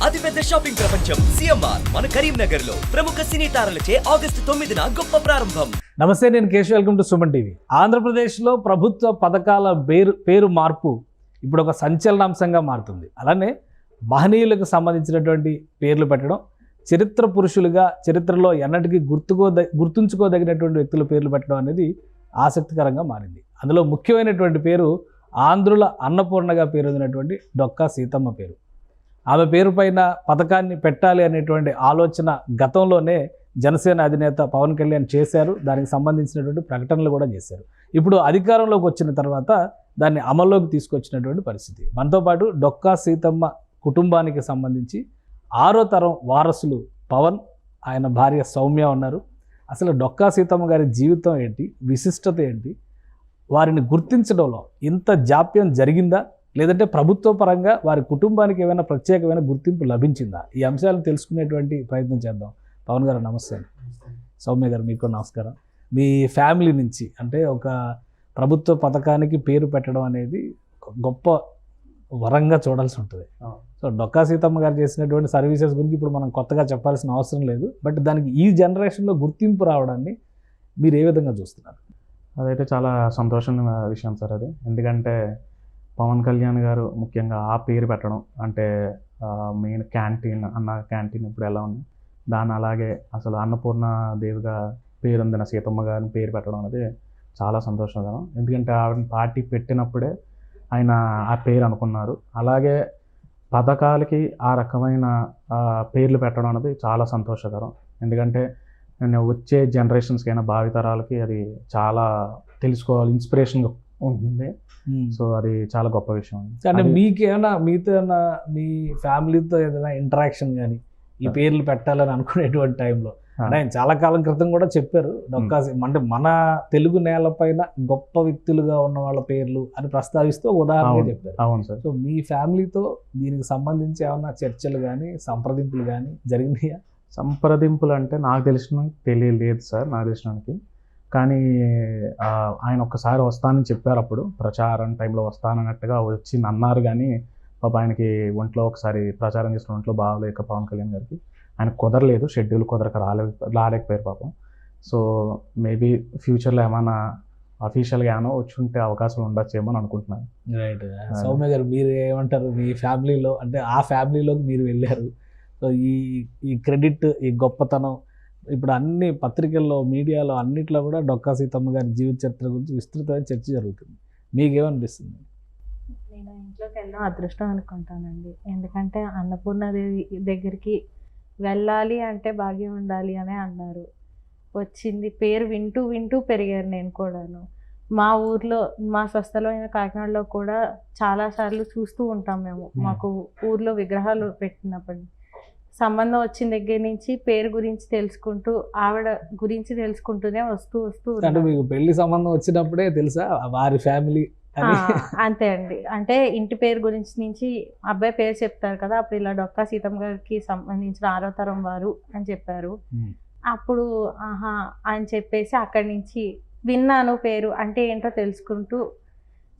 అతిపెద్ద షాపింగ్ ప్రపంచం సిఎంఆర్ మన కరీంనగర్ లో ప్రముఖ సినీ తారలచే ఆగస్టు 9న గొప్ప ప్రారంభం. నమస్తే, నేను Keshav. Welcome to Suman TV. ఆంధ్రప్రదేశ్లో ప్రభుత్వ పథకాల పేరు మార్పు ఇప్పుడు ఒక సంచలనాంశంగా మారుతుంది. అలానే మహనీయులకు సంబంధించినటువంటి పేర్లు పెట్టడం, చరిత్ర పురుషులుగా చరిత్రలో ఎన్నటికీ గుర్తుంచుకోదగినటువంటి వ్యక్తుల పేర్లు పెట్టడం అనేది ఆసక్తికరంగా మారింది. అందులో ముఖ్యమైనటువంటి పేరు ఆంధ్రుల అన్నపూర్ణగా పేరొందినటువంటి డొక్కా సీతమ్మ పేరు. ఆమె పేరు పైన పథకాన్ని పెట్టాలి అనేటువంటి ఆలోచన గతంలోనే జనసేన అధినేత పవన్ కళ్యాణ్ చేశారు. దానికి సంబంధించినటువంటి ప్రకటనలు కూడా చేశారు. ఇప్పుడు అధికారంలోకి వచ్చిన తర్వాత దాన్ని అమల్లోకి తీసుకొచ్చినటువంటి పరిస్థితి. మనతో పాటు డొక్కా సీతమ్మ కుటుంబానికి సంబంధించి 6వ తరం వారసులు పవన్, ఆయన భార్య సౌమ్య ఉన్నారు. అసలు డొక్కా సీతమ్మ గారి జీవితం ఏంటి, విశిష్టత ఏంటి, వారిని గుర్తించడంలో ఇంత జాప్యం జరిగిందా, లేదంటే ప్రభుత్వ పరంగా వారి కుటుంబానికి ఏమైనా ప్రత్యేకమైన గుర్తింపు లభించిందా? ఈ అంశాలను తెలుసుకునేటువంటి ప్రయత్నం చేద్దాం. పవన్ గారు నమస్తే. సౌమ్య గారు మీకు నమస్కారం. మీ ఫ్యామిలీ నుంచి అంటే ఒక ప్రభుత్వ పథకానికి పేరు పెట్టడం అనేది గొప్ప వరంగా చూడాల్సి ఉంటుంది. సో డొక్కా సీతమ్మ గారు చేసినటువంటి సర్వీసెస్ గురించి ఇప్పుడు మనం కొత్తగా చెప్పాల్సిన అవసరం లేదు. బట్ దానికి ఈ జనరేషన్లో గుర్తింపు రావడాన్ని మీరు ఏ విధంగా చూస్తున్నారు? అదైతే చాలా సంతోషమైన విషయం సార్ అది. ఎందుకంటే పవన్ కళ్యాణ్ గారు ముఖ్యంగా ఆ పేరు పెట్టడం అంటే మెయిన్ క్యాంటీన్ క్యాంటీన్ ఇప్పుడు ఎలా ఉంది దాన్ని అలాగే అసలు అన్నపూర్ణ దేవిగా పేరొందిన సీతమ్మ గారిని పేరు పెట్టడం అనేది చాలా సంతోషకరం. ఎందుకంటే ఆవిడ పార్టీ పెట్టినప్పుడే ఆయన ఆ పేరు అనుకున్నారు. అలాగే పథకాలకి ఆ రకమైన పేర్లు పెట్టడం అనేది చాలా సంతోషకరం. ఎందుకంటే నేను వచ్చే జనరేషన్స్కి అయినా భావితరాలకి అది చాలా తెలుసుకోవాలి, ఇన్స్పిరేషన్గా ఉంటుంది. సో అది చాలా గొప్ప విషయం. అంటే మీకేమైనా మీతో ఏమైనా మీ ఫ్యామిలీతో ఏదైనా ఇంటరాక్షన్ కానీ ఈ పేర్లు పెట్టాలని అనుకునేటువంటి టైంలో అంటే ఆయన చాలా కాలం క్రితం కూడా చెప్పారు డొక్కా అంటే మన తెలుగు నేలపైన గొప్ప వ్యక్తులుగా ఉన్న వాళ్ళ పేర్లు అని ప్రస్తావిస్తూ ఉదాహరణగా చెప్పారు. అవును సార్. సో మీ ఫ్యామిలీతో దీనికి సంబంధించి ఏమైనా చర్చలు కానీ సంప్రదింపులు కానీ జరిగినాయా? సంప్రదింపులు అంటే నాకు తెలియలేదు సార్, నాకు తెలిసినానికి. కానీ ఆయన ఒక్కసారి వస్తానని చెప్పారు. అప్పుడు ప్రచారం టైంలో వస్తానన్నట్టుగా వచ్చి అన్నారు. కానీ పాప ఆయనకి ఒంట్లో ఒకసారి ప్రచారం చేసిన ఒంట్లో బాగలేక పవన్ కళ్యాణ్ గారికి ఆయన కుదరలేదు, షెడ్యూల్ కుదరక రాలేకపోయారు పాపం. సో మేబీ ఫ్యూచర్లో ఏమైనా అఫీషియల్గా ఏమైనా వచ్చి ఉంటే అవకాశాలు ఉండొచ్చేమో అని అనుకుంటున్నాను. రైట్. సౌమ్య గారు మీరు ఏమంటారు? మీ ఫ్యామిలీలో అంటే ఆ ఫ్యామిలీలోకి మీరు వెళ్ళారు. సో ఈ క్రెడిట్, ఈ గొప్పతనం ఇప్పుడు అన్ని పత్రికల్లో, మీడియాలో అన్నిట్లో కూడా డొక్కా సీతమ్మ గారి జీవిత చరిత్ర గురించి విస్తృతమైన చర్చ జరుగుతుంది. మీకేమనిపిస్తుంది? నేను ఇంట్లోకి వెళ్ళడం అదృష్టం అనుకుంటానండి. ఎందుకంటే అన్నపూర్ణాదేవి దగ్గరికి వెళ్ళాలి అంటే భాగ్యం ఉండాలి అనే అన్నారు. వచ్చింది, పేరు వింటూ వింటూ పెరిగారు. నేను కూడాను మా ఊర్లో, మా స్వస్థలో అయిన కాకినాడలో కూడా చాలాసార్లు చూస్తూ ఉంటాం మేము. మాకు ఊర్లో విగ్రహాలు పెట్టినప్పటి సంబంధం వచ్చిన దగ్గర నుంచి పేరు గురించి తెలుసుకుంటూ, ఆవిడ గురించి తెలుసుకుంటూనే వస్తూ అంటే మీకు పెళ్లి సంబంధం వచ్చినప్పుడే తెలుసా వారి ఫ్యామిలీ? అంతే అండి. అంటే ఇంటి పేరు గురించి నుంచి అబ్బాయి పేరు చెప్తారు కదా, అప్పుడు ఇలా డొక్కా సీతమ్మ గారికి సంబంధించిన 6వ తరం వారు అని చెప్పారు. అప్పుడు ఆహా అని చెప్పేసి అక్కడి నుంచి విన్నాను పేరు అంటే ఏంటో తెలుసుకుంటూ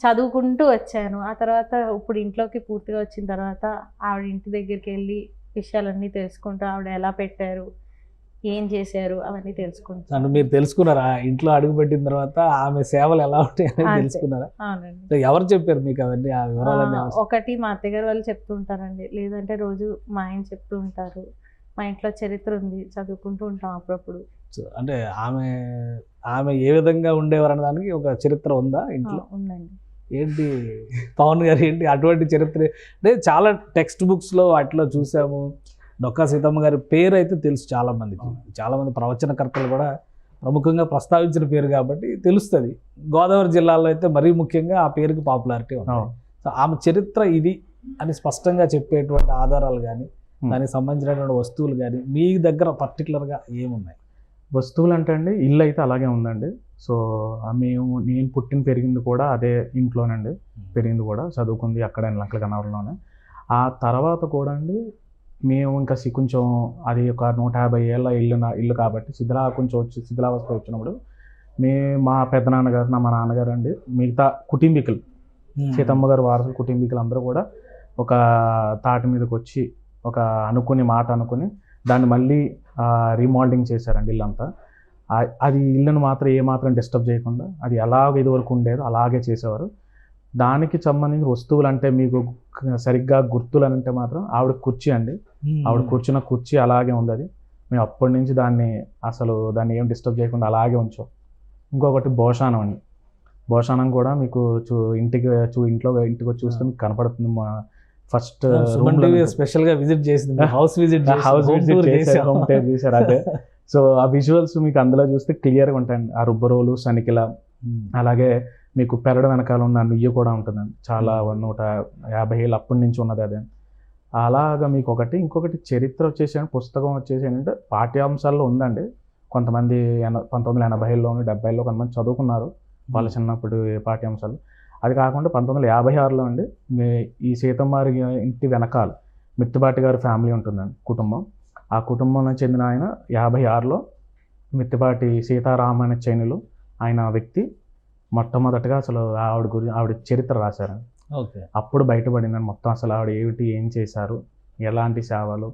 చదువుకుంటూ వచ్చాను. ఆ తర్వాత ఇప్పుడు ఇంట్లోకి పూర్తిగా వచ్చిన తర్వాత ఆవిడ ఇంటి దగ్గరికి వెళ్ళి విషయాలన్నీ తెలుసుకుంటూ ఆవిడ ఎలా పెట్టారు, ఏం చేశారు అవన్నీ తెలుసుకుంటారు. అంటే మీరు తెలుసుకున్నారా ఇంట్లో అడుగు పెట్టిన తర్వాత ఆమె సేవలు ఎలా ఉంటాయని తెలుసుకున్నారా? అవునండి. ఎవరు చెప్పారు మీకు అవన్నీ, ఆ వివరాలన్నీ? ఒకటి మా అత్తగారు వాళ్ళు చెప్తూ ఉంటారండి, లేదంటే రోజు మా ఆయన చెప్తూ ఉంటారు. మా ఇంట్లో చరిత్ర ఉంది, చదువుకుంటూ ఉంటాం అప్పుడప్పుడు. అంటే ఆమె ఏ విధంగా ఉండేవారు అనే దానికి ఒక చరిత్ర ఉందా ఇంట్లో? ఉందండి. ఏంటి పవన్ గారు, ఏంటి అటువంటి చరిత్ర? అంటే చాలా టెక్స్ట్ బుక్స్లో వాటిలో చూసాము. డొక్కా సీతమ్మ గారి పేరు అయితే తెలుసు చాలామందికి, చాలామంది ప్రవచనకర్తలు కూడా ప్రముఖంగా ప్రస్తావించిన పేరు కాబట్టి తెలుస్తుంది. గోదావరి జిల్లాలో అయితే మరీ ముఖ్యంగా ఆ పేరుకి పాపులారిటీ ఉంది. సో ఆమె చరిత్ర ఇది అని స్పష్టంగా చెప్పేటువంటి ఆధారాలు కానీ దానికి సంబంధించినటువంటి వస్తువులు కానీ మీ దగ్గర పర్టికులర్గా ఏమున్నాయి? వస్తువులు అంటే అండి, ఇల్లు అయితే అలాగే ఉందండి. సో నేను పుట్టిన పెరిగింది కూడా అదే ఇంట్లోనండి, పెరిగింది కూడా, చదువుకుంది అక్కడ లంకల గన్నవరంలోనే. ఆ తర్వాత కూడా అండి మేము ఇంకా కొంచెం అది ఒక 150 ఏళ్ళ ఇల్లు కాబట్టి శిథిలావస్థ వచ్చినప్పుడు మా పెద్దనాన్నగారు, మా నాన్నగారు అండి, మిగతా కుటుంబీకులు, సీతమ్మ గారు వారసులు కుటుంబీకులు అందరూ కూడా ఒక తాటి మీదకి వచ్చి ఒక అనుకుని మాట అనుకుని దాన్ని మళ్ళీ రీమోల్డింగ్ చేశారండి ఇల్లంతా. అది ఇల్లును మాత్రం ఏమాత్రం డిస్టర్బ్ చేయకుండా అది ఎలాగ ఇదివరకు ఉండేదో అలాగే చేసేవారు. దానికి సంబంధించిన వస్తువులు అంటే మీకు సరిగ్గా గుర్తులు అంటే మాత్రం ఆవిడ కుర్చీ అండి. ఆవిడ కూర్చున్న కుర్చీ అలాగే ఉంది. అది మేము అప్పటి నుంచి దాన్ని ఏం డిస్టర్బ్ చేయకుండా అలాగే ఉంచాం. ఇంకొకటి భోషానం అండి. భోషానం కూడా మీకు ఇంటికి వచ్చి చూస్తే మీకు కనపడుతుంది. మా ఫస్ట్ స్పెషల్ గా విజిట్ చేసింది, హౌస్ విజిట్ చూసారు అదే. సో ఆ విజువల్స్ మీకు అందులో చూస్తే క్లియర్గా ఉంటాయండి. ఆ రుబ్బరోలు, సనికిల, అలాగే మీకు పెరడు వెనకాల ఉన్న నుయ్యి కూడా ఉంటుందండి. చాలా 150 ఏళ్ళు అప్పటి నుంచి ఉన్నది అదే. అలాగా మీకు ఇంకొకటి చరిత్ర వచ్చేసి పుస్తకం వచ్చేసి ఏంటంటే పాఠ్యాంశాల్లో ఉందండి. కొంతమంది 1980లోను 70లో కొంతమంది చదువుకున్నారు వాళ్ళ చిన్నప్పుడు పాఠ్యాంశాలు. అది కాకుండా 1956లో అండి ఈ సీతమ్మారి ఇంటి వెనకాల మిత్తిపాటి గారి ఫ్యామిలీ ఉంటుందండి, కుటుంబం. ఆ కుటుంబంలో చెందిన ఆయన 56లో మిత్తిపాటి సీతారామణ చైనులు ఆయన వ్యక్తి మొట్టమొదటిగా ఆవిడ చరిత్ర రాశారండి. అప్పుడు బయటపడిందని మొత్తం ఆవిడ ఏం చేశారు, ఎలాంటి సేవలు,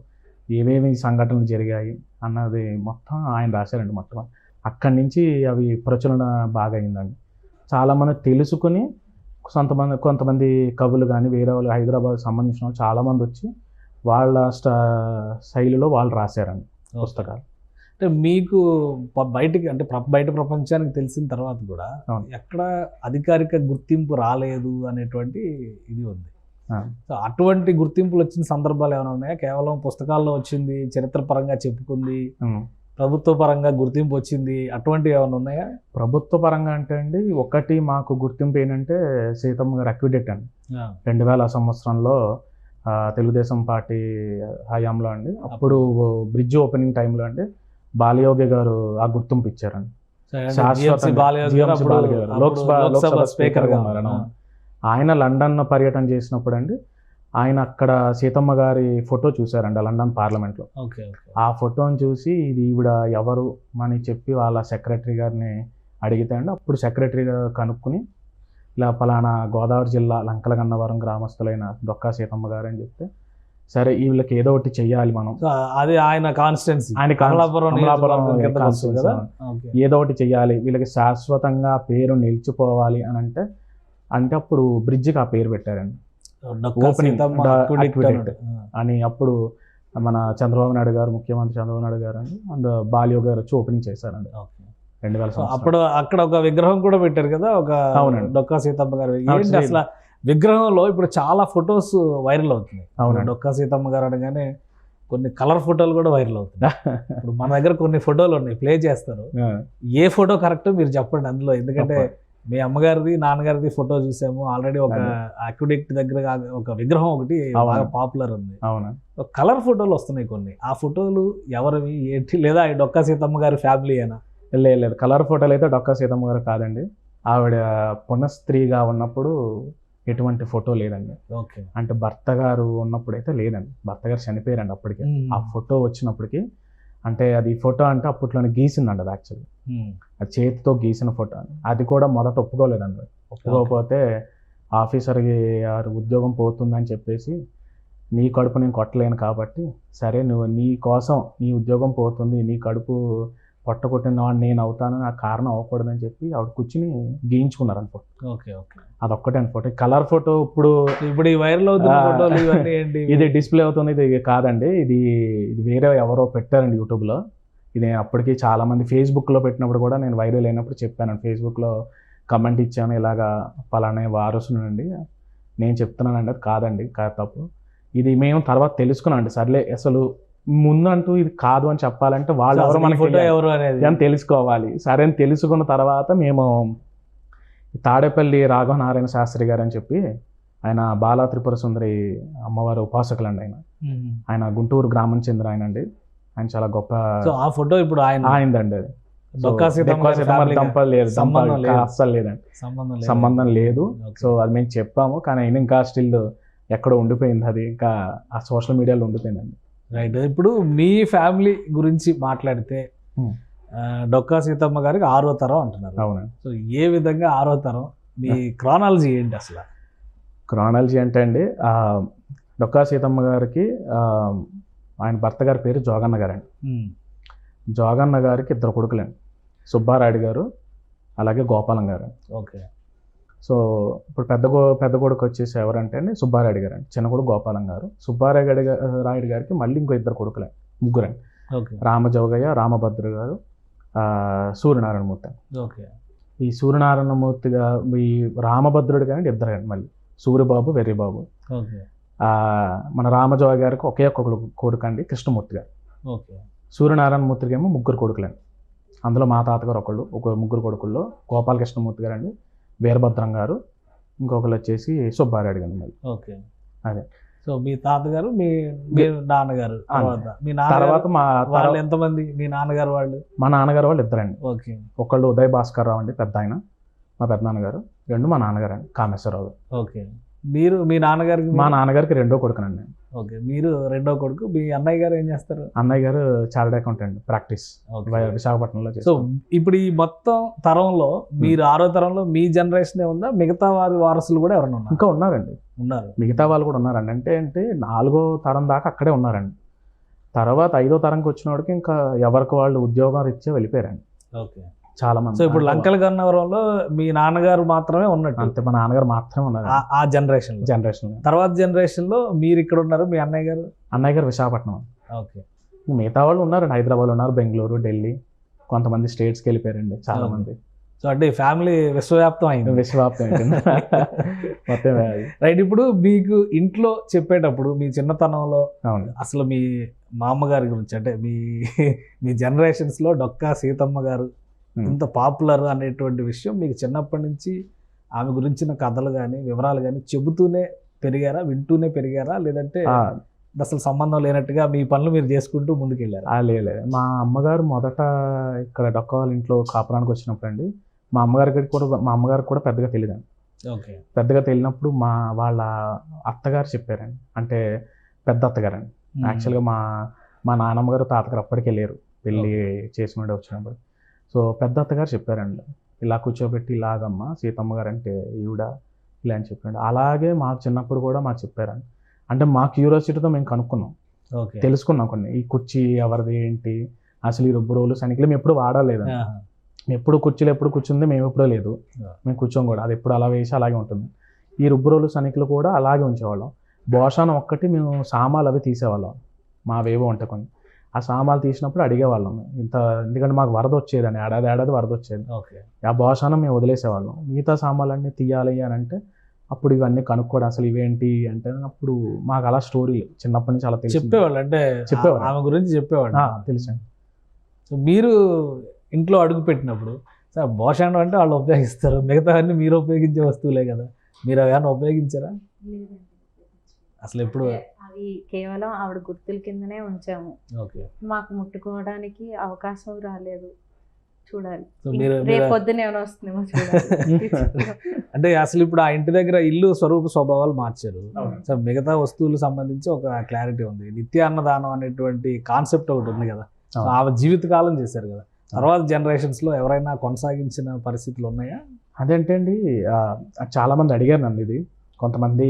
ఏమేమి సంఘటనలు జరిగాయి అన్నది మొత్తం ఆయన రాశారండి. మొత్తం అక్కడి నుంచి అవి ప్రచురణ బాగా అయిందండి. చాలామంది తెలుసుకుని కొంతమంది కవులు కానీ వేరే వాళ్ళు హైదరాబాద్ సంబంధించిన వాళ్ళు చాలామంది వచ్చి వాళ్ళ శైలిలో వాళ్ళు రాశారండి పుస్తకాలు. అంటే మీకు బయట ప్రపంచానికి తెలిసిన తర్వాత కూడా ఎక్కడ అధికారిక గుర్తింపు రాలేదు అనేటువంటి ఇది ఉంది. సో అటువంటి గుర్తింపులు వచ్చిన సందర్భాలు ఏమైనా ఉన్నాయా? కేవలం పుస్తకాల్లో వచ్చింది, చరిత్ర పరంగా చెప్పుకుంది, ప్రభుత్వ పరంగా గుర్తింపు వచ్చింది, అటువంటివి ఏమైనా ఉన్నాయా? ప్రభుత్వ పరంగా అంటే అండి ఒకటి మాకు గుర్తింపు ఏంటంటే సీతమ్మ గారు అక్విడేట్ అండి. 2000 సంవత్సరంలో తెలుగుదేశం పార్టీ హయాంలో అండి, అప్పుడు బ్రిడ్జ్ ఓపెనింగ్ టైంలో అండి బాలయోగి గారు ఆ గుర్తింపు ఇచ్చారండి. లోక్సభ స్పీకర్ గా ఉన్నారు. ఆయన లండన్ పర్యటన చేసినప్పుడు అండి ఆయన అక్కడ సీతమ్మ గారి ఫోటో చూశారండి లండన్ పార్లమెంట్లో. ఆ ఫోటోని చూసి ఇది ఈవిడ ఎవరు అని చెప్పి వాళ్ళ సెక్రటరీ గారిని అడిగితే అండి అప్పుడు సెక్రటరీ గారు కనుక్కుని ఇలా పలానా గోదావరి జిల్లా లంకలగన్నవరం గ్రామస్తులైన డొక్కా సీతమ్మ గారు అని చెప్తే సరే వీళ్ళకి ఏదో ఒకటి చెయ్యాలి మనం, అది ఆయన కాన్స్టిట్యున్సీ, ఏదో ఒకటి చెయ్యాలి వీళ్ళకి శాశ్వతంగా పేరు నిలిచిపోవాలి అని అంటే అప్పుడు బ్రిడ్జికి ఆ పేరు పెట్టారండి, ఓపెనింగ్ అని. అప్పుడు మన చంద్రబాబు నాయుడు గారు, ముఖ్యమంత్రి చంద్రబాబు నాయుడు గారు అండ్ బాలయోగి గారు వచ్చి ఓపెనింగ్ చేశారండి 2000. అప్పుడు అక్కడ ఒక విగ్రహం కూడా పెట్టారు కదా, ఒక డొక్కా సీతమ్మ గారు. ఏంటి అసలు విగ్రహంలో ఇప్పుడు చాలా ఫొటోస్ వైరల్ అవుతున్నాయి. అవును, డొక్కా సీతమ్మ గారు అనగానే కొన్ని కలర్ ఫోటోలు కూడా వైరల్ అవుతున్నాయి. ఇప్పుడు మన దగ్గర కొన్ని ఫోటోలు ఉన్నాయి, ప్లే చేస్తారు. ఏ ఫోటో కరెక్ట్ మీరు చెప్పండి అందులో, ఎందుకంటే మీ అమ్మగారిది నాన్నగారిది ఫోటో చూసాము ఆల్రెడీ. ఒక అక్విడెక్ట్ దగ్గర ఒక విగ్రహం ఒకటి బాగా పాపులర్ ఉంది. అవునా, కలర్ ఫోటోలు వస్తున్నాయి కొన్ని. ఆ ఫోటోలు ఎవరివి ఏంటి, లేదా డొక్కా సీతమ్మ గారి ఫ్యామిలీ అయినా? లేదు, కలర్ ఫోటోలు అయితే డొక్కా సీతమ్మ గారు కాదండి. ఆవిడ పునఃస్త్రీగా ఉన్నప్పుడు ఎటువంటి ఫోటో లేదండి. ఓకే, అంటే భర్త గారు ఉన్నప్పుడు అయితే లేదండి, భర్త గారు చనిపోయారండి అప్పటికే. ఆ ఫోటో వచ్చినప్పటికీ అంటే అది ఫోటో అంటే అప్పట్లోనే గీసిందండి అది యాక్చువల్లీ, అది చేతితో గీసిన ఫోటో. అది కూడా మొదట ఒప్పుకోలేదండి. ఒప్పుకోకపోతే ఆఫీసర్కి ఉద్యోగం పోతుందని చెప్పేసి నీ కడుపు నేను కొట్టలేను కాబట్టి సరే నువ్వు నీ కోసం నీ ఉద్యోగం పోతుంది, నీ కడుపు పొట్ట కొట్టిన వాడు నేను అవుతాను, నాకు కారణం అవ్వకూడదని చెప్పి ఆవిడ కూర్చుని గీయించుకున్నారు అనుకో. ఓకే ఓకే, అదొక్కటే అని ఫోటో. కలర్ ఫోటో ఇప్పుడు ఈ వైరల్ అవుతుంది, ఇది డిస్ప్లే అవుతుంది, ఇది కాదండి, ఇది వేరే ఎవరో పెట్టారండి యూట్యూబ్లో. ఇది అప్పటికి చాలామంది ఫేస్బుక్లో పెట్టినప్పుడు కూడా నేను వైరల్ అయినప్పుడు చెప్పానండి, ఫేస్బుక్లో కమెంట్ ఇచ్చాను, ఇలాగా పలానా వారసునండి నేను చెప్తున్నానండి, అది కాదండి, తప్పు. ఇది మేము తర్వాత తెలుసుకున్నాండి. సర్లే అసలు ముందంటూ ఇది కాదు అని చెప్పాలంటే వాళ్ళు ఎవరు, మన ఫోటో ఎవరు అనేది అని తెలుసుకోవాలి. సరే అని తెలుసుకున్న తర్వాత మేము తాడేపల్లి రాఘవనారాయణ శాస్త్రి గారు అని చెప్పి ఆయన బాలా త్రిపుర సుందరి అమ్మవారి ఉపాసకులండి. ఆయన గుంటూరు గ్రామం చెందిన ఆయన అండి. ఆయన చాలా గొప్ప. ఆ ఫోటో ఇప్పుడు ఆయనదండి. అది అస్సలు లేదండి, సంబంధం లేదు. సో అది మేము చెప్పాము, కానీ ఆయన ఇంకా స్టిల్ ఎక్కడో ఉండిపోయింది, అది ఇంకా ఆ సోషల్ మీడియాలో ఉండిపోయిందండి. రైట్, ఇప్పుడు మీ ఫ్యామిలీ గురించి మాట్లాడితే డొక్కా సీతమ్మ గారికి 6వ తరం అంటున్నారు. అవును. సో ఏ విధంగా 6వ తరం, మీ క్రానాలజీ ఏంటి అసలు? క్రానాలజీ అంటే అండి డొక్కా సీతమ్మ గారికి ఆయన భర్త గారి పేరు జోగన్న గారండి. జోగన్న గారికి 2 కొడుకులండి, సుబ్బారాయుడు గారు అలాగే గోపాలం గారు. ఓకే. సో ఇప్పుడు పెద్ద కొడుకు వచ్చేసి ఎవరంటే అండి సుబ్బారాయుడు గారు అండి, చిన్న కొడుకు గోపాలం గారు. రాయుడు గారికి మళ్ళీ ఇంకో 2 కొడుకులండి, ముగ్గురండి. ఓకే. రామజోగయ్య, రామభద్ర గారు, సూర్యనారాయణమూర్తి. ఓకే. ఈ సూర్యనారాయణమూర్తిగా ఈ రామభద్రుడు కానీ 2 అండి, మళ్ళీ సూర్యబాబు, వెర్రిబాబు. ఓకే. మన రామజోగ గారికి ఒకే కొడుకు అండి, కృష్ణమూర్తి గారు. ఓకే. సూర్యనారాయణమూర్తికి ఏమో 3 కొడుకులండి. అందులో మా తాతగారు ఒక 3 కొడుకుల్లో గోపాలకృష్ణమూర్తి గారు అండి, వీరభద్రం గారు, ఇంకొకరు వచ్చేసి సుబ్బారాయుడు గారు మళ్ళీ. ఓకే. అదే. సో మీ తాతగారు, మీ నాన్నగారు, మీ తర్వాత వాళ్ళు ఎంతమంది? మీ నాన్నగారు వాళ్ళు? మా నాన్నగారు వాళ్ళు 2 అండి. ఓకే. ఒకళ్ళు ఉదయ్ భాస్కర్ రావు అండి, పెద్ద ఆయన, మా పెద్ద నాన్నగారు. 2 మా నాన్నగారు అండి, కామేశ్వరరావు గారు. ఓకే. మీరు మీ నాన్నగారికి? మా నాన్నగారికి 2వ కొడుకునండి. ఓకే. మీరు 2వ కొడుకు. మీ అన్నయ్య గారు ఏం చేస్తారు? అన్నయ్య గారు చార్టెడ్ అకౌంటెంట్ ప్రాక్టీస్ విశాఖపట్నంలో సో ఇప్పుడు ఈ మొత్తం తరంలో మీరు 6వ తరంలో మీ జనరేషన్ ఉందా? మిగతా వారి వారసులు కూడా ఎవరైనా ఉన్నారు? ఇంకా ఉన్నారండి, ఉన్నారు. అంటే 4వ తరం దాకా అక్కడే ఉన్నారండి. తర్వాత 5వ తరంకి వచ్చిన వాడికి ఇంకా ఎవరికి వాళ్ళు ఉద్యోగం రీత్యా వెళ్ళిపోయారండి. ఓకే. చాలా మంది. సో ఇప్పుడు లంకల గన్నవరంలో మీ నాన్నగారు మాత్రమే ఉన్నట్టు? అంతే, మా నాన్నగారు మాత్రమే ఉన్నారు ఆ జనరేషన్. తర్వాత జనరేషన్ లో మీరు ఇక్కడ ఉన్నారు, మీ అన్నయ్య గారు విశాఖపట్నం. ఓకే. మిగతా వాళ్ళు ఉన్నారండి, హైదరాబాద్ ఉన్నారు, బెంగళూరు, ఢిల్లీ, కొంతమంది స్టేట్స్కి వెళ్ళిపోయారండి చాలా మంది. సో అంటే ఫ్యామిలీ విశ్వవ్యాప్తం అయింది. మొత్తం రైట్. ఇప్పుడు మీకు ఇంట్లో చెప్పేటప్పుడు మీ చిన్నతనంలో అసలు మీ మా అమ్మగారి గురించి, అంటే మీ జనరేషన్స్ లో డొక్కా సీతమ్మ గారు ఇంత పాపులర్ అనేటువంటి విషయం మీకు చిన్నప్పటి నుంచి ఆమె గురించిన కథలు కానీ వివరాలు కానీ చెబుతూనే పెరిగారా, వింటూనే పెరిగారా, లేదంటే అసలు సంబంధం లేనట్టుగా మీ పనులు మీరు చేసుకుంటూ ముందుకెళ్ళారు? లేదు, మా అమ్మగారు మొదట ఇక్కడ డొక్కా వాళ్ళ ఇంట్లో కాపురానికి వచ్చినప్పుడు అండి, మా అమ్మగారికి కూడా పెద్దగా తెలియదండి. ఓకే. పెద్దగా తెలియనప్పుడు వాళ్ళ అత్తగారు చెప్పారండి, అంటే పెద్ద అత్తగారండి. యాక్చువల్గా మా నాన్నమ్మగారు తాతగారు అప్పటికి వెళ్ళారు పెళ్ళి చేసుకుంటే వచ్చినప్పుడు. సో పెద్ద అత్తగారు చెప్పారండి, ఇలా కూర్చోబెట్టి ఇలాగమ్మ సీతమ్మ గారు అంటే ఈవిడ ఇలా అని చెప్పారండి. అలాగే మాకు చిన్నప్పుడు కూడా మాకు చెప్పారండి. అంటే మా క్యూరియాసిటీతో మేము కనుక్కున్నాం, తెలుసుకున్నాం కొన్ని. ఈ కుర్చీ ఎవరిది ఏంటి, అసలు ఈ రుబ్బు రోలు సనికిలు మేము ఎప్పుడు వాడలేదండి. ఎప్పుడు కుర్చీలు ఎప్పుడు కూర్చుంది మేము ఎప్పుడూ లేదు, మేము కూర్చోం కూడా, అది ఎప్పుడు అలా వేసి అలాగే ఉంటుంది. ఈ రుబ్బు రోలు సనికిలు కూడా అలాగే ఉంచేవాళ్ళం. భోషానం ఒక్కటి మేము సామాలు అవి తీసేవాళ్ళం, మావేవో ఉంటాయి కొన్ని. ఆ సామాలు తీసినప్పుడు అడిగేవాళ్ళం ఎందుకంటే మాకు వరద వచ్చేదని, ఏడాది వరద వచ్చేది. ఆ భోషానం మేము వదిలేసేవాళ్ళం. మిగతా సామాన్లన్నీ తీయాలి అని అంటే అప్పుడు ఇవన్నీ కనుక్కోవడం, అసలు ఇవేంటి అంటే అప్పుడు మాకు అలా స్టోరీ చిన్నప్పటి నుంచి అలా చెప్పేవాళ్ళు, అంటే చెప్పేవాళ్ళు ఆమె గురించి చెప్పేవాళ్ళు. తెలుసండి. సో మీరు ఇంట్లో అడుగు పెట్టినప్పుడు సార్ భోషానం అంటే వాళ్ళు ఉపయోగిస్తారు, మిగతా అన్ని మీరు ఉపయోగించే వస్తువులే కదా, మీరు ఏమైనా ఉపయోగించారా? అసలు ఎప్పుడు? అవి కేవలం ఆవిడ గుర్తుల కిందనే ఉంచాము. ఓకే. మాకు ముట్టుకోవడానికి అవకాశం రాలేదు. చూడాలి మీరు రేపు పొద్దున ఏమైనా వస్తుందేమో చూడాలి. అంటే అసలు ఇప్పుడు ఆ ఇంటి దగ్గర ఇల్లు స్వరూప స్వభావాలు మార్చారు. సో మిగతా వస్తువులకు సంబంధించి ఒక క్లారిటీ ఉంది. నిత్యాన్నదానం అనేటువంటి కాన్సెప్ట్ ఒకటి ఉంది కదా, ఆమె జీవితకాలం చేశారు కదా. తర్వాత జనరేషన్స్ లో ఎవరైనా కొనసాగించిన పరిస్థితులు ఉన్నాయా? అదేంటే అండి, చాలా మంది అడిగారు నన్ను ఇది. కొంతమంది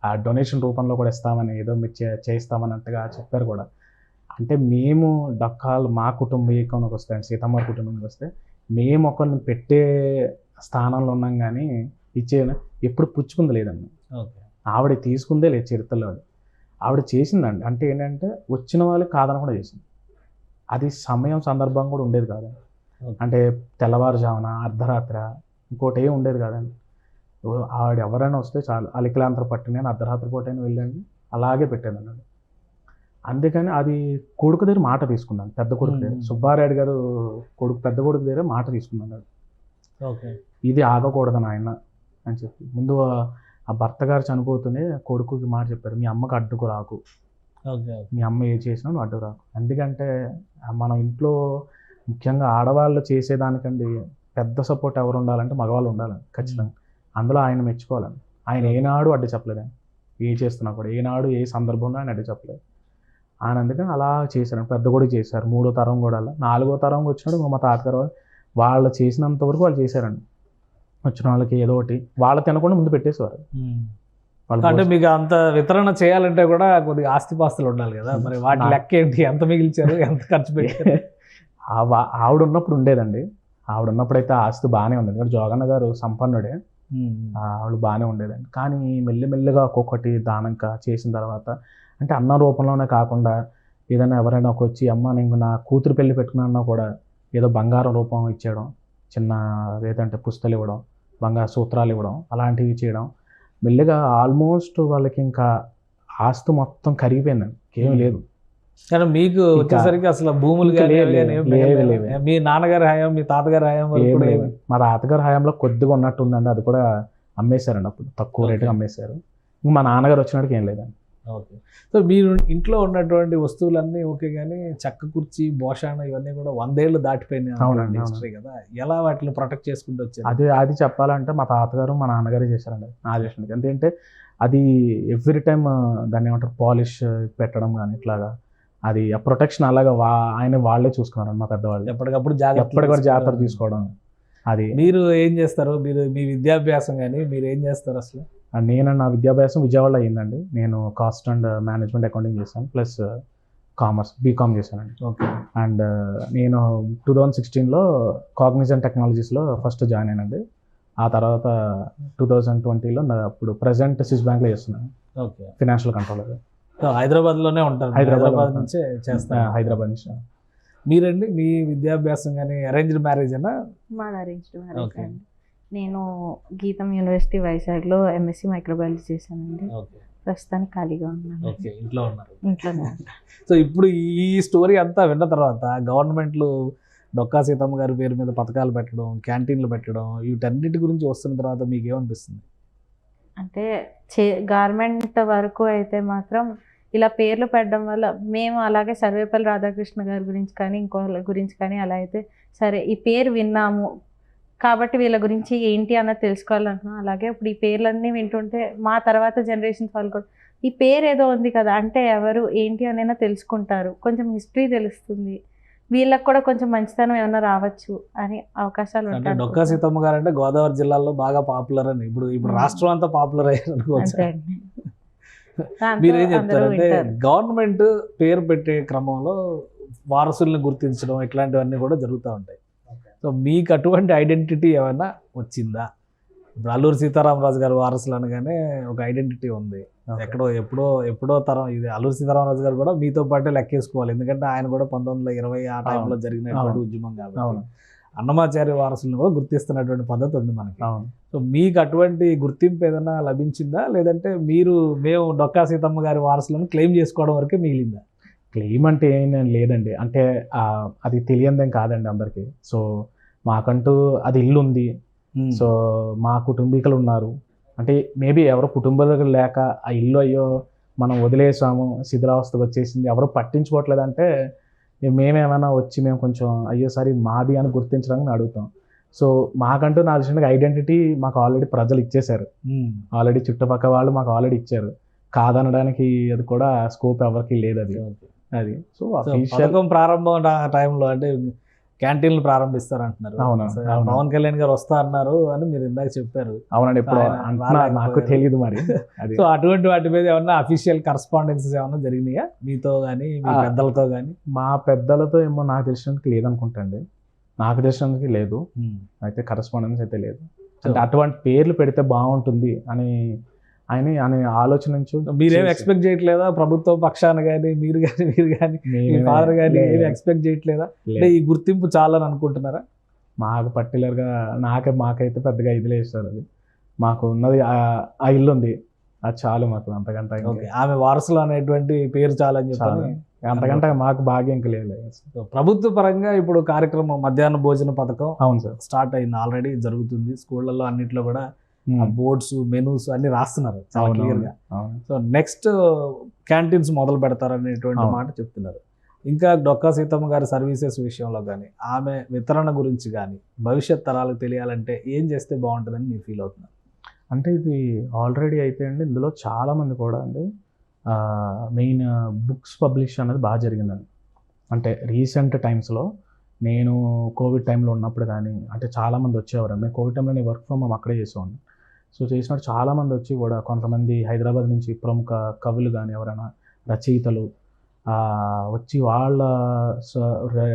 ఆ డొనేషన్ రూపంలో కూడా ఇస్తామని, ఏదో మీరు చేయిస్తామన్నట్టుగా చెప్పారు కూడా. అంటే మేము డొక్కాలు మా కుటుంబీకంలోకి వస్తాయండి, సీతమ్మ కుటుంబానికి వస్తే మేము ఒకరిని పెట్టే స్థానంలో ఉన్నాం, కానీ ఎప్పుడు పుచ్చుకుంది లేదండి. ఆవిడ తీసుకుందే లేదు చరిత్రలో. ఆవిడ చేసిందండి, అంటే ఏంటంటే వచ్చిన వాళ్ళకి కాదనకుండా చేసింది. అది సమయం సందర్భం కూడా ఉండేది కాదండి. అంటే తెల్లవారుజామున అర్ధరాత్రి ఇంకోటి ఏం ఉండేది కాదండి. ఆవిడ ఎవరైనా వస్తే చాలు, అలికిలాంతర పట్టిన అర్ధరాత్రి పూట అయినా వెళ్ళండి అలాగే పెట్టేదన్నాడు. అందుకని అది కొడుకు దగ్గర మాట తీసుకున్నాను, పెద్ద కొడుకు దగ్గర, సుబ్బారాయుడు గారు పెద్ద కొడుకు దగ్గర మాట తీసుకున్నాడు. ఇది ఆగకూడదు నాయన అని చెప్పి ముందు ఆ భర్త గారు చనిపోతూనే కొడుకుకి మాట చెప్పారు, మీ అమ్మకి అడ్డుకు రాకు, మీ అమ్మ ఏ చేసినా నువ్వు అడ్డు రాకు. ఎందుకంటే మనం ఇంట్లో ముఖ్యంగా ఆడవాళ్ళు చేసేదానికండి పెద్ద సపోర్ట్ ఎవరు ఉండాలంటే మగవాళ్ళు ఉండాలండి ఖచ్చితంగా. అందులో ఆయన మెచ్చుకోవాలండి. ఆయన ఏనాడు అడ్డు చెప్పలేదండి, ఏ చేస్తున్నా కూడా ఏనాడు ఏ సందర్భంలో ఆయన అడ్డు చెప్పలేదు. ఆయన అందుకని అలా చేశారండి. పెద్ద కూడా చేశారు, 3వ తరం కూడా. 4వ తరం వచ్చినప్పుడు మా తాతగారు వాళ్ళు చేసినంత వరకు వాళ్ళు చేశారండి. వచ్చిన వాళ్ళకి ఏదో ఒకటి వాళ్ళు తినకుండా ముందు పెట్టేసేవారు. అంటే మీకు అంత వితరణ చేయాలంటే కూడా కొద్దిగా ఆస్తిపాస్తులు ఉండాలి కదా, మరి వాటి లెక్క ఏంటి, ఎంత మిగిల్చారు, ఎంత ఖర్చు పెట్టారు? ఆవిడ ఉన్నప్పుడు ఉండేదండి. ఆవిడ ఉన్నప్పుడు అయితే ఆస్తి బాగానే ఉండేది, ఎందుకంటే జోగన్న గారు సంపన్నుడే, ఆవిడ బాగానే ఉండేదండి. కానీ మెల్లిమెల్లిగా ఒక్కొక్కటి దానంగా చేసిన తర్వాత, అంటే అన్న రూపంలోనే కాకుండా ఏదైనా ఎవరైనా వచ్చి అమ్మ నేను నా కూతురు పెళ్లి పెట్టుకున్నా కూడా ఏదో బంగారం రూపం ఇచ్చేయడం, చిన్న ఏదంటే పుస్తలు ఇవ్వడం, బంగారు సూత్రాలు ఇవ్వడం, అలాంటివి చేయడం, మెల్లిగా ఆల్మోస్ట్ వాళ్ళకి ఇంకా ఆస్తి మొత్తం కరిగిపోయిందండి, ఏమీ లేదు. కానీ మీకు వచ్చేసరికి అసలు భూములు మీ నాన్నగారి హయాం, మీ తాతగారి హయాం మా తాతగారి హయాంలో కొద్దిగా ఉన్నట్టుందండి, అది కూడా అమ్మేశారండి, అప్పుడు తక్కువ రేటుగా అమ్మేశారు. మా నాన్నగారు వచ్చినట్టుగా ఏం లేదండి. ఓకే. సో మీరు ఇంట్లో ఉన్నటువంటి వస్తువులన్నీ ఓకే, కానీ చెక్క కుర్చీ, భోషాణ ఇవన్నీ కూడా 100 ఏళ్ళు దాటిపోయినాయి హిస్టరీ కదా, ఎలా వాటిని ప్రొటెక్ట్ చేసుకుంటూ వచ్చారు? అది చెప్పాలంటే మా తాతగారు మా నాన్నగారే చేశారండి నా చేసినది. ఎందుకంటే అది ఎవ్రీ టైం దాన్ని ఏమంటారు పాలిష్ పెట్టడం కానీ ఇట్లాగా, అది ఆ ప్రొటెక్షన్ అలాగా ఆయన వాళ్ళే చూసుకున్నారండి, మా పెద్దవాళ్ళు ఎప్పటికప్పుడు జాగ్రత్త తీసుకోవడం. అది మీరు ఏం చేస్తారు, మీరు మీ విద్యాభ్యాసం కానీ మీరు ఏం చేస్తారు అసలు? నా విద్యాభ్యాసం విజయవాడలో అయ్యిందండి. నేను కాస్ట్ అండ్ మేనేజ్మెంట్ అకౌంటింగ్ చేశాను, ప్లస్ కామర్స్ బీకామ్ చేశానండి. ఓకే. అండ్ నేను 2016లో కాగ్నిజెంట్ టెక్నాలజీస్లో ఫస్ట్ జాయిన్ అయినండి. ఆ తర్వాత 2020లో అప్పుడు ప్రజెంట్ స్విస్ బ్యాంక్లో చేస్తున్నాను. ఓకే. Financial controller. హైదరాబాద్లోనే ఉంటారు? హైదరాబాద్ నుంచే చేస్తాను. హైదరాబాద్ నుంచి. మీరండి, మీ విద్యాభ్యాసం కానీ అరేంజ్డ్ మ్యారేజ్ అన్నా? మాది అరేంజ్డ్ మ్యారేజ్ అండి. నేను గీతం యూనివర్సిటీ వైజాగ్లో ఎంఎస్సి మైక్రోబయాలజీ చేశానండి. ప్రస్తుతానికి ఖాళీగా ఉన్నాను. ఇంట్లో ఉన్నారు? ఇంట్లోనే. సో ఇప్పుడు ఈ స్టోరీ అంతా విన్న తర్వాత గవర్నమెంట్లు డొక్కా సీతమ్మ గారి పేరు మీద పథకాలు పెట్టడం, క్యాంటీన్లు పెట్టడం, వీటన్నిటి గురించి వస్తున్న తర్వాత మీకు ఏమనిపిస్తుంది? అంటే గవర్నమెంట్ వరకు అయితే మాత్రం ఇలా పేర్లు పెట్టడం వల్ల మేము అలాగే సర్వేపల్లి రాధాకృష్ణ గారి గురించి కానీ ఇంకోళ్ళ గురించి కానీ అలా అయితే సరే ఈ పేరు విన్నాము కాబట్టి వీళ్ళ గురించి ఏంటి అన్నది తెలుసుకోవాలనుకున్నాం. అలాగే ఇప్పుడు ఈ పేర్లన్నీ వింటుంటే మా తర్వాత జనరేషన్స్ వాళ్ళు కూడా ఈ పేరు ఏదో ఉంది కదా అంటే ఎవరు ఏంటి అనైనా తెలుసుకుంటారు, కొంచెం హిస్టరీ తెలుస్తుంది, వీళ్ళకి కూడా కొంచెం మంచితనం ఏమైనా రావచ్చు అని అవకాశాలు ఉంటాయి. డొక్కా సీతమ్మ గారు అంటే గోదావరి జిల్లాలో బాగా పాపులర్ అని, ఇప్పుడు రాష్ట్రం అంతా పాపులర్ అయ్యారు. మీరేం చెప్తారంటే గవర్నమెంట్ పేరు పెట్టే క్రమంలో వారసుల్ని గుర్తించడం ఇట్లాంటివన్నీ కూడా జరుగుతూ ఉంటాయి. సో మీకు అటువంటి ఐడెంటిటీ ఏమైనా వచ్చిందా? ఇప్పుడు అల్లూరి సీతారామరాజు గారు వారసులు అనగానే ఒక ఐడెంటిటీ ఉంది, ఎక్కడో ఎప్పుడో తరం. ఇది అల్లూరి సీతారామరాజు గారు కూడా మీతో పాటే లెక్కేసుకోవాలి, ఎందుకంటే ఆయన కూడా 1920 ఆ టైంలో జరిగినటువంటి ఉద్యమం కాబట్టి అన్నమాచార్య వారసులను కూడా గుర్తిస్తున్నటువంటి పద్ధతి ఉంది మనకి. సో మీకు అటువంటి గుర్తింపు ఏదైనా లభించిందా, లేదంటే మేము డొక్కా సీతమ్మ గారి వారసులను క్లెయిమ్ చేసుకోవడం వరకే మిగిలిందా? క్లెయిమ్ అంటే ఏం లేదండి, అంటే అది తెలియందేం కాదండి అందరికీ. సో మాకంటూ అది ఇల్లు ఉంది, సో మా కుటుంబీకులు ఉన్నారు, అంటే మేబీ ఎవరో కుటుంబాలు లేక ఆ ఇల్లు అయ్యో మనం వదిలేసాము శిథిలావస్థకు వచ్చేసింది ఎవరో పట్టించుకోవట్లేదంటే మేమేమైనా వచ్చి మేము కొంచెం అయ్యో సార్ ఇది మాది అని గుర్తించడానికి అడుగుతాం. సో మాకంటూ నా తెలిసిన ఐడెంటిటీ మాకు ఆల్రెడీ ప్రజలు ఇచ్చేశారు, ఆల్రెడీ చుట్టుపక్కల వాళ్ళు మాకు ఆల్రెడీ ఇచ్చారు, కాదనడానికి అది కూడా స్కోప్ ఎవరికి లేదు. అది సో పథకం ప్రారంభం టైంలో అంటే క్యాంటీన్లు ప్రారంభిస్తారంటున్నారు. పవన్ కళ్యాణ్ గారు వస్తా అన్నారు అని మీరు ఇందాక చెప్పారు. అవునండి, ఇప్పుడు నాకు తెలియదు మరి. సో అటువంటి వాటి మీద ఏమన్నా అఫీషియల్ కరస్పాండెన్సెస్ ఏమన్నా జరిగినాయా మీతో కానీ మీ పెద్దలతో కానీ? మా పెద్దలతో ఏమో నాకు తెలిసినందుకు లేదనుకుంటండి, నాకు తెలిసినందుకు లేదు, అయితే కరస్పాండెన్స్ అయితే లేదు. అంటే అటువంటి పేర్లు పెడితే బాగుంటుంది అని ఆయన ఆలోచన నుంచి. మీరేం ఎక్స్పెక్ట్ చేయట్లేదా ప్రభుత్వ పక్షాన కానీ మీరు కానీ మీ ఫాదర్ కానీ ఏమి ఎక్స్పెక్ట్ చేయట్లేదా? అంటే ఈ గుర్తింపు చాలని అనుకుంటున్నారా? మాకు పర్టికులర్గా మాకైతే పెద్దగా ఇది లేదు సార్, అది మాకు ఉన్నది ఆ ఇల్లు ఉంది, అది చాలు మాకు, అంతకంటే ఆమె వారసులు అనేటువంటి పేరు చాలని చెప్పాలి, అంతకంటే మాకు భాగ్యం ఇంకా లేదు. ప్రభుత్వ పరంగా ఇప్పుడు కార్యక్రమం మధ్యాహ్న భోజన పథకం అవును సార్ స్టార్ట్ అయింది, ఆల్రెడీ జరుగుతుంది. స్కూళ్ళల్లో అన్నింటిలో కూడా బోర్డ్స్ మెనూస్ అన్ని రాస్తున్నారు చాలా క్లియర్ గా. సో నెక్స్ట్ క్యాంటీన్స్ మొదలు పెడతారనేటువంటి మాట చెప్తున్నారు. ఇంకా డొక్కా సీతమ్మ గారి సర్వీసెస్ విషయంలో కానీ ఆమె వితరణ గురించి కానీ భవిష్యత్ తరాలకు తెలియాలంటే ఏం చేస్తే బాగుంటుందని మీరు ఫీల్ అవుతున్నారు? అంటే ఇది ఆల్రెడీ అయితే అండి ఇందులో చాలామంది కూడా అండి మెయిన్ బుక్స్ పబ్లిష్ అనేది బాగా జరిగిందండి. అంటే రీసెంట్ టైమ్స్లో నేను కోవిడ్ టైంలో ఉన్నప్పుడు కానీ అంటే చాలామంది వచ్చేవారు, మేము కోవిడ్ టైంలో నేను వర్క్ ఫ్రమ్ హోమ్ అక్కడే చేసేవాడిని. సో చేసినట్టు చాలామంది వచ్చి కూడా కొంతమంది హైదరాబాద్ నుంచి ప్రముఖ కవులు కానీ ఎవరైనా రచయితలు వచ్చి వాళ్ళ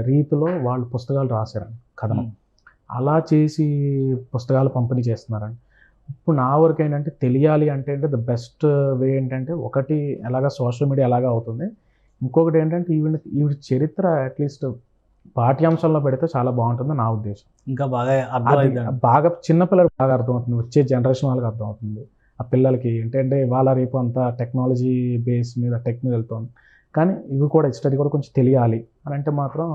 రీతిలో వాళ్ళు పుస్తకాలు రాశారండి, కథనం. అలా చేసి పుస్తకాలు పంపిణీ చేస్తున్నారండి. ఇప్పుడు నా వరకు ఏంటంటే తెలియాలి అంటే ద బెస్ట్ వే ఏంటంటే, ఒకటి ఎలాగా సోషల్ మీడియా ఎలాగా అవుతుంది, ఇంకొకటి ఏంటంటే ఈవిడ చరిత్ర అట్లీస్ట్ పాఠ్యాంశాల్లో పెడితే చాలా బాగుంటుంది నా ఉద్దేశం. ఇంకా బాగా అర్థమైంది. బాగా చిన్నపిల్లలకు బాగా అర్థమవుతుంది, వచ్చే జనరేషన్ వాళ్ళకి అర్థమవుతుంది. ఆ పిల్లలకి ఏంటంటే ఇవాళ రేపు అంతా టెక్నాలజీ బేస్ మీద టెక్నిక్ వెళ్తుంది, కానీ ఇవి కూడా స్టడీ కూడా కొంచెం తెలియాలి అని అంటే మాత్రం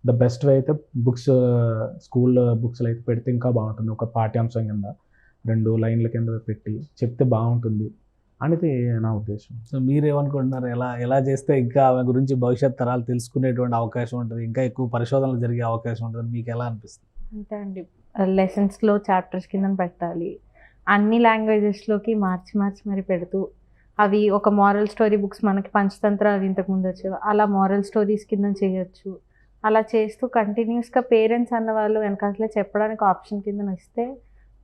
ద బెస్ట్ వే అయితే బుక్స్, స్కూల్ బుక్స్లో అయితే పెడితే ఇంకా బాగుంటుంది. ఒక పాఠ్యాంశం కింద 2 లైన్ల కింద పెట్టి చెప్తే బాగుంటుంది అనేది నా ఉద్దేశం. సో మీరేమనుకుంటున్నారు, ఎలా చేస్తే ఇంకా ఆమె గురించి భవిష్యత్ తరాలు తెలుసుకునేటువంటి అవకాశం ఉంటుంది, ఇంకా ఎక్కువ పరిశోధనలు జరిగే అవకాశం ఉంటుంది, మీకు ఎలా అనిపిస్తుంది? అంతే అండి, లెసన్స్లో చాప్టర్స్ కింద పెట్టాలి, అన్ని లాంగ్వేజెస్లోకి మార్చి మరి పెడుతూ, అవి ఒక మారల్ స్టోరీ బుక్స్ మనకి పంచతంత్ర అవి ఇంతకుముందు వచ్చేవి, అలా మారల్ స్టోరీస్ కింద చేయొచ్చు. అలా చేస్తూ కంటిన్యూస్గా పేరెంట్స్ అన్న వాళ్ళు వెనకాలే చెప్పడానికి ఆప్షన్ కింద ఇస్తే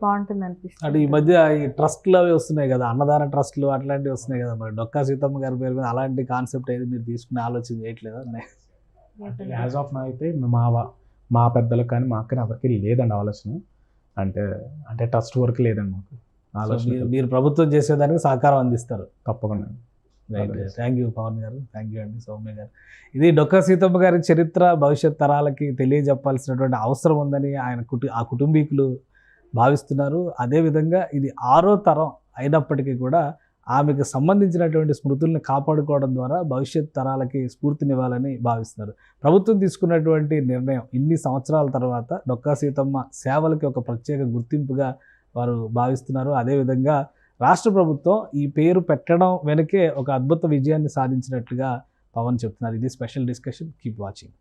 బాగుంటుంది అనిపిస్తుంది. అంటే ఈ మధ్య ఈ ట్రస్ట్లు అవి వస్తున్నాయి కదా, అన్నదాన ట్రస్ట్లు అట్లాంటివి వస్తున్నాయి కదా, మరి డొక్కా సీతమ్మ గారి పేరు మీద అలాంటి కాన్సెప్ట్ అయితే మీరు తీసుకునే ఆలోచన చేయట్లేదా? యాజ్ ఆఫ్ నా అయితే మా పెద్దలకు కానీ మాకు కానీ ఎవరికి లేదండి ఆలోచన, అంటే ట్రస్ట్ వరకు లేదండి మాకు ఆలోచన. మీరు ప్రభుత్వం చేసేదానికి సహకారం అందిస్తారు తప్పకుండా. థ్యాంక్ యూ పవన్ గారు, థ్యాంక్ యూ అండి సౌమ్య గారు. ఇది డొక్కా సీతమ్మ గారి చరిత్ర భవిష్యత్ తరాలకి తెలియజెప్పాల్సినటువంటి అవసరం ఉందని ఆ కుటుంబీకులు భావిస్తున్నారు. అదేవిధంగా ఇది 6వ తరం అయినప్పటికీ కూడా ఆమెకు సంబంధించినటువంటి స్మృతుల్ని కాపాడుకోవడం ద్వారా భవిష్యత్ తరాలకి స్ఫూర్తినివ్వాలని భావిస్తున్నారు. ప్రభుత్వం తీసుకున్నటువంటి నిర్ణయం ఇన్ని సంవత్సరాల తర్వాత డొక్కా సీతమ్మ సేవలకి ఒక ప్రత్యేక గుర్తింపుగా వారు భావిస్తున్నారు. అదేవిధంగా రాష్ట్ర ప్రభుత్వం ఈ పేరు పెట్టడం వెనకే ఒక అద్భుత విజయాన్ని సాధించినట్లుగా పవన్ చెప్తున్నారు. ఇది స్పెషల్ డిస్కషన్. Keep watching.